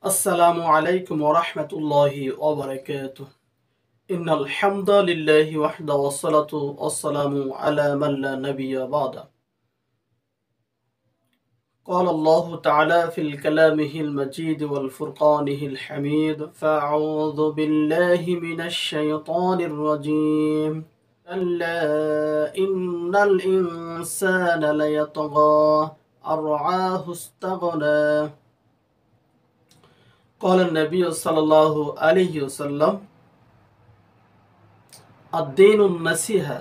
আসসালামু আলাইকুম ওয়া রাহমাতুল্লাহি ওয়া বারাকাতুহু। ইন্নাল হামদালিল্লাহি ওয়াহদা ওয়াসসালাতু ওয়াসসালামু আলা মান লা নাবিয়্যা বা'দা। قال الله تعالى في كلامه المجيد والفرقانه الحميد فأعوذ بالله من الشيطان الرجيم كلا إن الإنسان ليطغى أن رآه استغنى قال النبي صلى الله عليه وسلم আদ-দীনুন নাসিহা।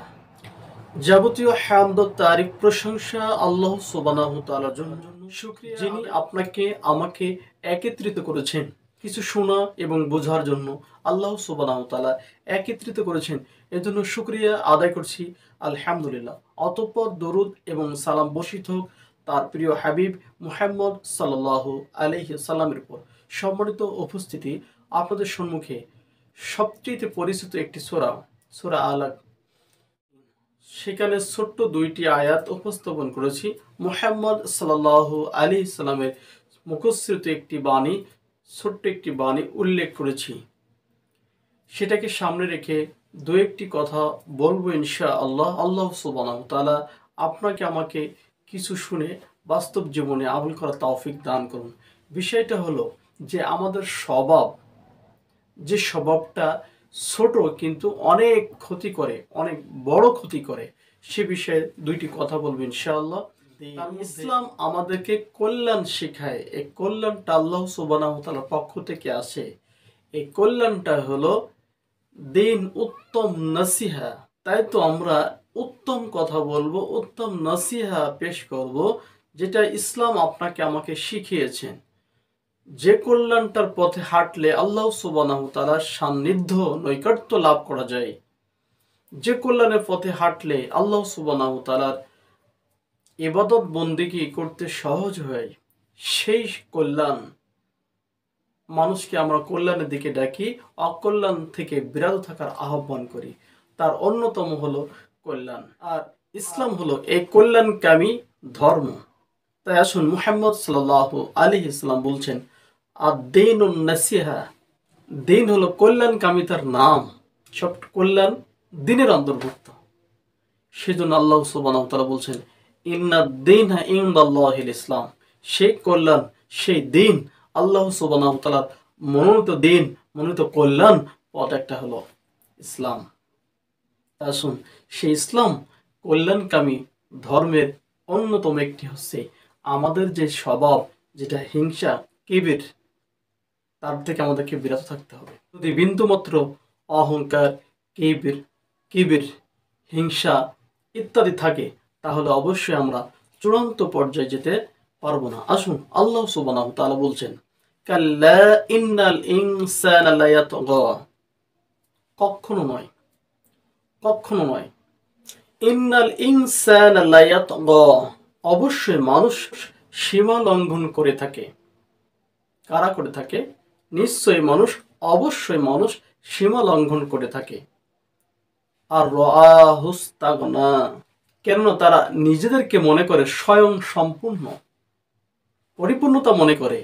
যাবতীয় হামদ ও তারিফ প্রশংসা আল্লাহ সুবহানাহু ওয়া তাআলার জন্য, শুকরিয়া যিনি আপনাকে আমাকে একত্রিত করেছেন কিছু শোনা এবং বোঝার জন্য। আল্লাহ সুবহানাহু ওয়া তাআলা একত্রিত করেছেন, এজন্য শুকরিয়া আদায় করছি আলহামদুলিল্লাহ। অতঃপর দরুদ এবং সালাম বর্ষিত হোক তার প্রিয় হাবিব মুহাম্মদ সাল্লাল্লাহু আলাইহি সাল্লামের উপর। সম্মানিত উপস্থিতি, আপনাদের সম্মুখে সবচেয়ে পরিচিত একটি সূরা, সূরা আলাক, সেখানে ছোট্ট দুইটি আয়াত উপস্থাপন করেছি। মুহাম্মদ সাল্লাল্লাহু আলাইহি সাল্লামের মুখস্থিত একটি বাণী, ছোট্ট একটি বাণী উল্লেখ করেছি। সেটাকে সামনে রেখে দু একটি কথা বলবো ইনশাআল্লাহ। আল্লাহ সুবহানাহু ওয়া তাআলা আপনাকে আমাকে কিছু শুনে বাস্তব জীবনে আমল করার তৌফিক দান করুন। বিষয়টা হলো যে আমাদের স্বভাব, যে স্বভাবটা ছোট কিন্তু অনেক ক্ষতি করে, অনেক বড় ক্ষতি করে, সে বিষয়ে দুইটি কথা বলবো ইনশাআল্লাহ। ইসলাম আমাদেরকে কল্যাণ শেখায়। এই কল্যাণটা আল্লাহ সুবহানাহু ওয়া তাআলার পক্ষ থেকে আসে। এই কল্যাণটা হলো দিন, উত্তম নসিহা। তাই তো আমরা উত্তম কথা বলবো, উত্তম নসিহা পেশ করব, যেটা ইসলাম আপনাকে আমাকে শিখিয়েছেন। যে কল্যাণটার পথে হাঁটলে আল্লাহ সুবহানাহু ওয়া তাআলার সান্নিধ্য, নৈকট্য লাভ করা যায়, যে কল্যাণের পথে হাঁটলে আল্লাহ সুবহানাহু ওয়া তাআলার ইবাদত বন্দেগী করতে সহজ হয়, সেই কল্যাণ মানুষকে আমরা কল্যাণের দিকে ডাকি, অকল্যাণ থেকে বিরত থাকার আহ্বান করি। তার অন্যতম হলো কল্যাণ, আর ইসলাম হলো এই কল্যাণকামী ধর্ম। তাই আসুন, মুহাম্মদ সাল্লাল্লাহু আলাইহি সাল্লাম বলছেন আদ-দীনুন নাসিহা। দিন হলো কল্যাণকামিতার নাম, সব কল্যাণ দিনের অন্তর্ভুক্ত। সেজন্য আল্লাহ সুবহানাহু ওয়া তাআলা বলছেন ইন্নাদ-দীনা ইনদাল্লাহিল ইসলাম। সেই কল্যাণ, সেই দিন, আল্লাহ সুবহানাহু ওয়া তাআলার মনোনীত দিন, মনোনীত কল্যাণ পথ একটা হলো ইসলাম। আসুন, সেই ইসলাম কল্যাণকামী ধর্মের অন্যতম একটি হচ্ছে আমাদের যে স্বভাব, যেটা হিংসা, কিবির, তার থেকে আমাদেরকে বিরত থাকতে হবে। যদি বিন্দুমাত্র অহংকার, কিবির, হিংসা ইত্যাদি থাকে, তাহলে অবশ্যই আমরা চূড়ান্ত পর্যায়ে যেতে পারবো না। আসুন, আল্লাহ সুবহানাহু ওয়া তাআলা বলছেন কাল্লা ইন্নাল ইনসানা লায়াতগা। কখনো নয়, কখনো নয়। ইন্নাল ইনসানা লায়াতগা, অবশ্যই মানুষ সীমা লঙ্ঘন করে থাকে। কারা করে থাকে? নিশ্চয়ই মানুষ, অবশ্যই মানুষ সীমা লঙ্ঘন করে থাকে। আর রাআহু ইসতাগনা, কেননা তারা নিজেদেরকে মনে করে স্বয়ং সম্পূর্ণ, পরিপূর্ণতা মনে করে।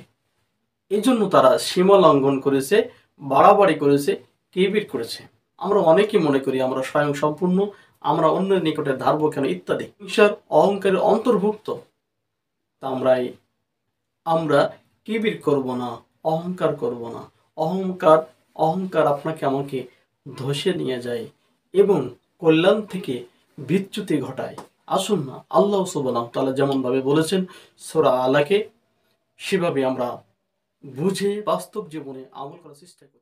এই জন্য তারা সীমা লঙ্ঘন করেছে, বাড়াবাড়ি করেছে, কিবির করেছে। আমরা অনেকেই মনে করি আমরা স্বয়ং সম্পূর্ণ, আমরা অন্যের নিকটে ধারবো কেন ইত্যাদি, হিংসার, অহংকারের অন্তর্ভুক্ত। তা আমরা কিবির করব না, অহংকার করব না। অহংকার আপনাকে আমাকে ধসে নিয়ে যায় এবং কল্যাণ থেকে বিচ্যুতি ঘটায়। আসুন না, আল্লাহ সুবহানাহু ওয়া তাআলা যেমন ভাবে বলেছেন সূরা আলাকে, সেভাবে আমরা বুঝে বাস্তব জীবনে আমল করার চেষ্টা করি।